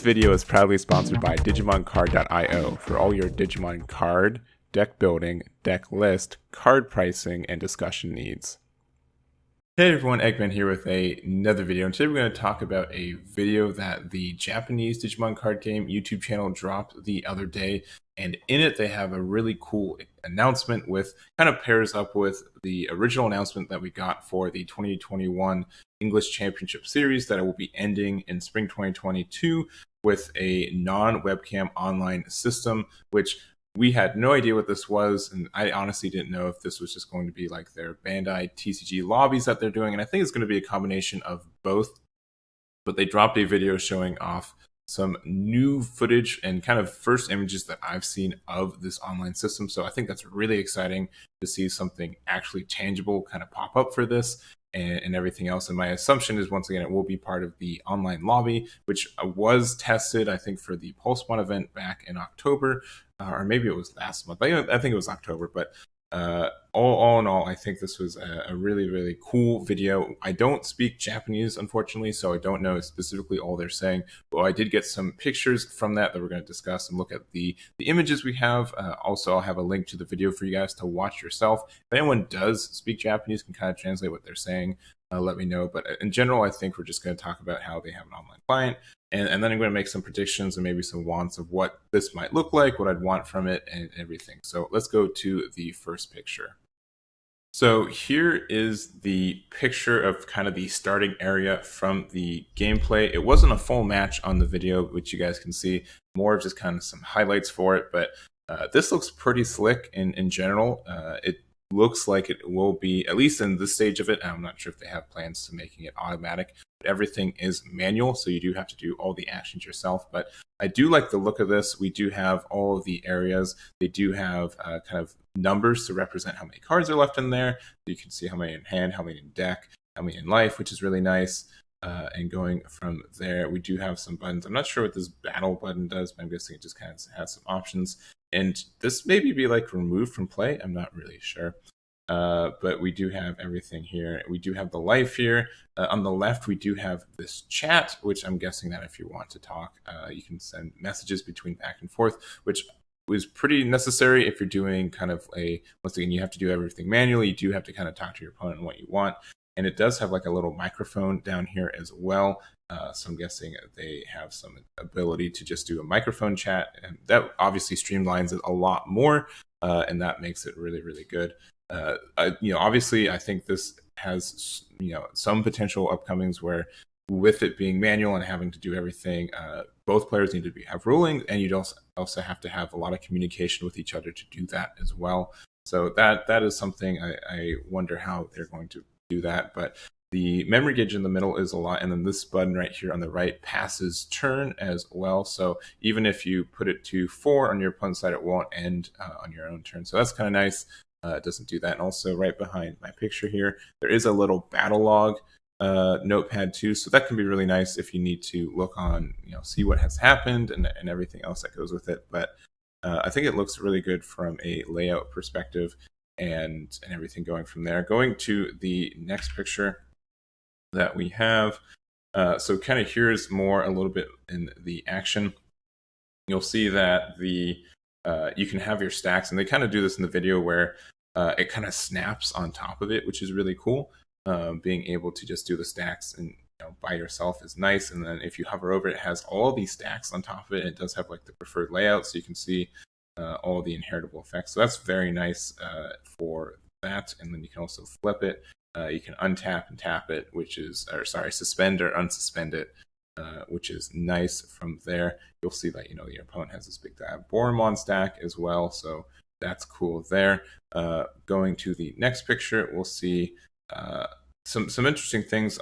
video is proudly sponsored by DigimonCard.io for all your Digimon card, deck building, deck list, card pricing, and discussion needs. Hey everyone, Egman here with another video, and today we're going to talk about a video that the Japanese Digimon card game YouTube channel dropped the other day, and in it they have a really cool announcement with kind of pairs up with the original announcement that we got for the 2021 English Championship Series that it will be ending in spring 2022 with a non-webcam online system, which we had no idea what this was, and I honestly didn't know if this was just going to be like their Bandai TCG lobbies that they're doing, and I think it's going to be a combination of both. But they dropped a video showing off some new footage and kind of first images that I've seen of this online system, so I think that's really exciting to see something actually tangible kind of pop up for this and everything else. And my assumption is, once again, it will be part of the online lobby, which was tested, I think, for the PulseOne event back in October, or maybe it was last month. I think it was October, but all in all, I think this was a really, really cool video. I don't speak Japanese, unfortunately, so I don't know specifically all they're saying. But I did get some pictures from that we're going to discuss and look at the images we have. Also, I'll have a link to the video for you guys to watch yourself. If anyone does speak Japanese, can kind of translate what they're saying, let me know. But in general, I think we're just going to talk about how they have an online client. And then I'm going to make some predictions and maybe some wants of what this might look like, what I'd want from it, and everything. So let's go to the first picture. So here is the picture of kind of the starting area from the gameplay. It wasn't a full match on the video, which you guys can see, more of just kind of some highlights for it. But this looks pretty slick in general. It looks like it will be, at least in this stage of it, I'm not sure if they have plans to making it automatic, but everything is manual, so you do have to do all the actions yourself. But I do like the look of this. We do have all of the areas. They do have kind of numbers to represent how many cards are left in there. You can see how many in hand, how many in deck, how many in life, which is really nice. And going from there, we do have some buttons. I'm not sure what this battle button does, but I'm guessing it just kind of has some options. And this maybe be like removed from play. I'm not really sure. But we do have everything here. We do have the life here. On the left, we do have this chat, which I'm guessing that if you want to talk, you can send messages between back and forth, which was pretty necessary if you're doing kind of once again, you have to do everything manually. You do have to kind of talk to your opponent on what you want. And it does have like a little microphone down here as well. So I'm guessing they have some ability to just do a microphone chat. And that obviously streamlines it a lot more. And that makes it really, really good. Obviously, I think this has, some potential upcomings where with it being manual and having to do everything, both players need to have rulings, and you'd also have to have a lot of communication with each other to do that as well. So that is something I wonder how they're going to do that. But the memory gauge in the middle is a lot, and then this button right here on the right passes turn as well. So even if you put it to 4 on your opponent's side, it won't end on your own turn. So that's kind of nice. It doesn't do that. And also right behind my picture here, there is a little battle log notepad too. So that can be really nice if you need to look on, see what has happened and everything else that goes with it. But I think it looks really good from a layout perspective and everything going from there. Going to the next picture that we have. So kind of here's more a little bit in the action. You'll see that you can have your stacks, and they kind of do this in the video where it kind of snaps on top of it, which is really cool. Being able to just do the stacks and by yourself is nice. And then if you hover over it, it has all these stacks on top of it. It does have like the preferred layout, so you can see all the inheritable effects. So that's very nice for that. And then you can also flip it. You can untap and tap it, suspend or unsuspend it, which is nice from there. You'll see that, your opponent has this big Diaboromon stack as well. So that's cool there. Going to the next picture, we'll see some interesting things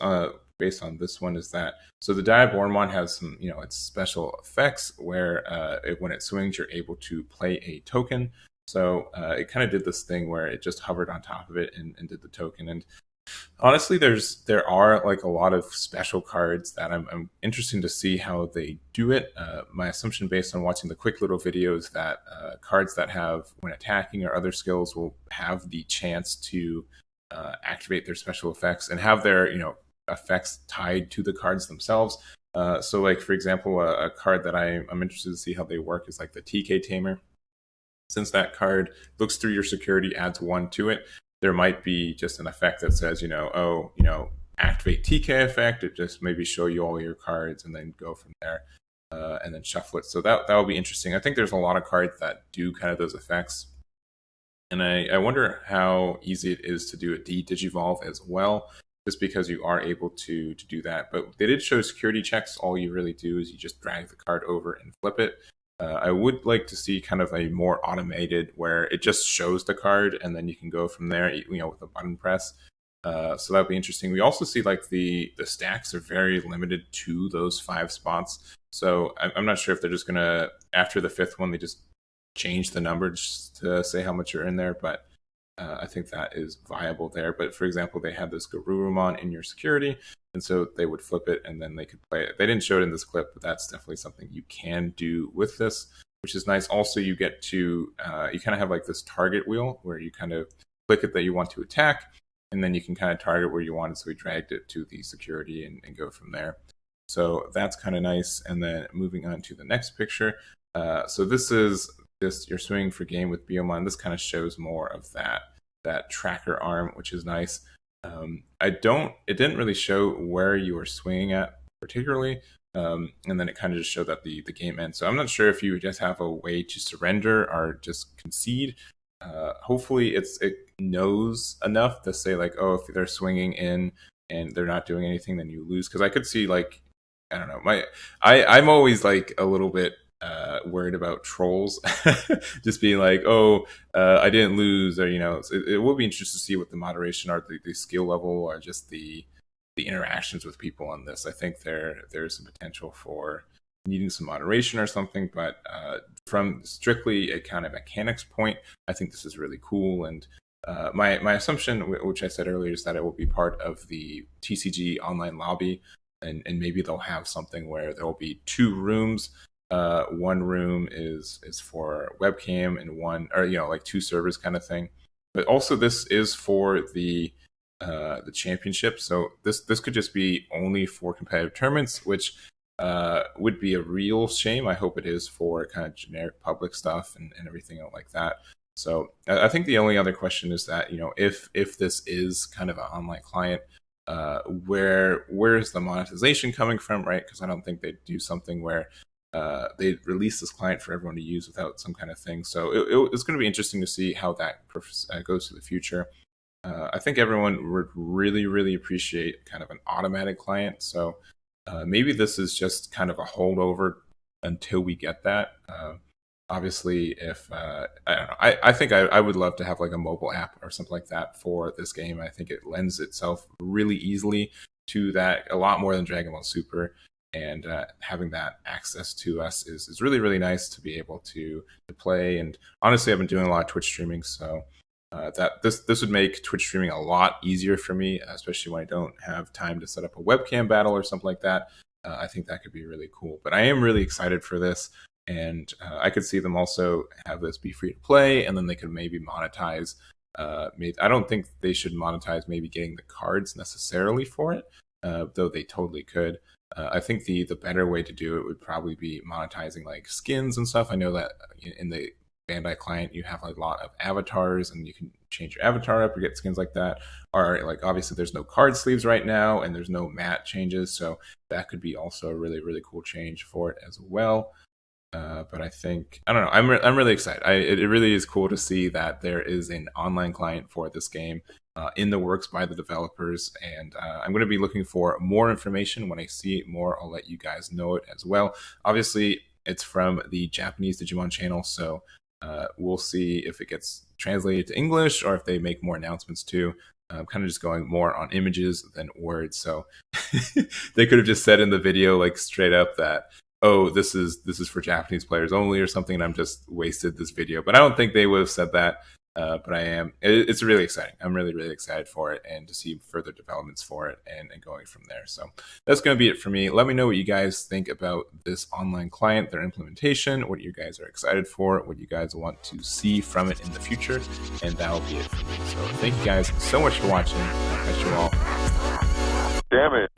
based on this one is that, so the Diaboromon has some, its special effects where when it swings, you're able to play a token. So it kind of did this thing where it just hovered on top of it and did the token. And honestly, there are like a lot of special cards that I'm interested to see how they do it. My assumption based on watching the quick little videos that cards that have, when attacking or other skills, will have the chance to activate their special effects and have their effects tied to the cards themselves. So like, for example, a card that I'm interested to see how they work is like the TK Tamer. Since that card looks through your security, adds 1 to it, there might be just an effect that says, activate TK effect. It just maybe show you all your cards and then go from there, and then shuffle it. So that will be interesting. I think there's a lot of cards that do kind of those effects. And I wonder how easy it is to do a de-digivolve as well, just because you are able to do that. But they did show security checks. All you really do is you just drag the card over and flip it. I would like to see kind of a more automated where it just shows the card and then you can go from there, with a button press. So that'd be interesting. We also see like the stacks are very limited to those 5 spots. So I'm not sure if they're just gonna, after the 5th one, they just change the number just to say how much you're in there, but I think that is viable there. But for example, they had this Garurumon in your security, and so they would flip it and then they could play it. They didn't show it in this clip, but that's definitely something you can do with this, which is nice. Also, you get to, you kind of have like this target wheel where you kind of click it that you want to attack, and then you can kind of target where you want it. So we dragged it to the security and go from there. So that's kind of nice. And then moving on to the next picture. So this is just you're swinging for game with Biomon. This kind of shows more of that tracker arm, which is nice. It didn't really show where you were swinging at particularly, and then it kind of just showed that the game ends. So I'm not sure if you just have a way to surrender or just concede. Hopefully it knows enough to say like, oh, if they're swinging in and they're not doing anything, then you lose. Because I could see like, I don't know, I'm always like a little bit worried about trolls just being like, oh, I didn't lose, or it will be interesting to see what the moderation are, the skill level, or just the interactions with people on this. I think there's some potential for needing some moderation or something, but from strictly a kind of mechanics point, I think this is really cool. And my assumption, which I said earlier, is that it will be part of the TCG online lobby, and maybe they'll have something where there will be 2 rooms. One room is for webcam, and one, or like 2 servers kind of thing. But also this is for the championship, so this could just be only for competitive tournaments, which would be a real shame. I hope it is for kind of generic public stuff and everything like that. So I think the only other question is that if this is kind of an online client, where is the monetization coming from, right? Because I don't think they'd do something where they release this client for everyone to use without some kind of thing. So it's going to be interesting to see how that goes to the future. I think everyone would really, really appreciate kind of an automatic client. So maybe this is just kind of a holdover until we get that. Obviously, if I don't know, I think I would love to have like a mobile app or something like that for this game. I think it lends itself really easily to that, a lot more than Dragon Ball Super. And having that access to us is really, really nice to be able to play. And honestly, I've been doing a lot of Twitch streaming, so that this would make Twitch streaming a lot easier for me, especially when I don't have time to set up a webcam battle or something like that. I think that could be really cool. But I am really excited for this, and I could see them also have this be free to play, and then they could maybe monetize. I don't think they should monetize maybe getting the cards necessarily for it, though they totally could. I think the better way to do it would probably be monetizing like skins and stuff. I know that in the Bandai client you have a lot of avatars, and you can change your avatar up or get skins like that. Or like obviously there's no card sleeves right now, and there's no mat changes, so that could be also a really, really cool change for it as well. But I think, I don't know, I'm really excited. It really is cool to see that there is an online client for this game in the works by the developers, and I'm going to be looking for more information. When I see more, I'll let you guys know it as well. Obviously, it's from the Japanese Digimon channel, so we'll see if it gets translated to English or if they make more announcements too. I'm kind of just going more on images than words, so they could have just said in the video like straight up that, oh, this is for Japanese players only or something, and I'm just wasted this video. But I don't think they would have said that. But I am. It's really exciting. I'm really, really excited for it, and to see further developments for it and going from there. So that's going to be it for me. Let me know what you guys think about this online client, their implementation, what you guys are excited for, what you guys want to see from it in the future, and that'll be it for me. So thank you guys so much for watching. I'll catch you all. Damn it.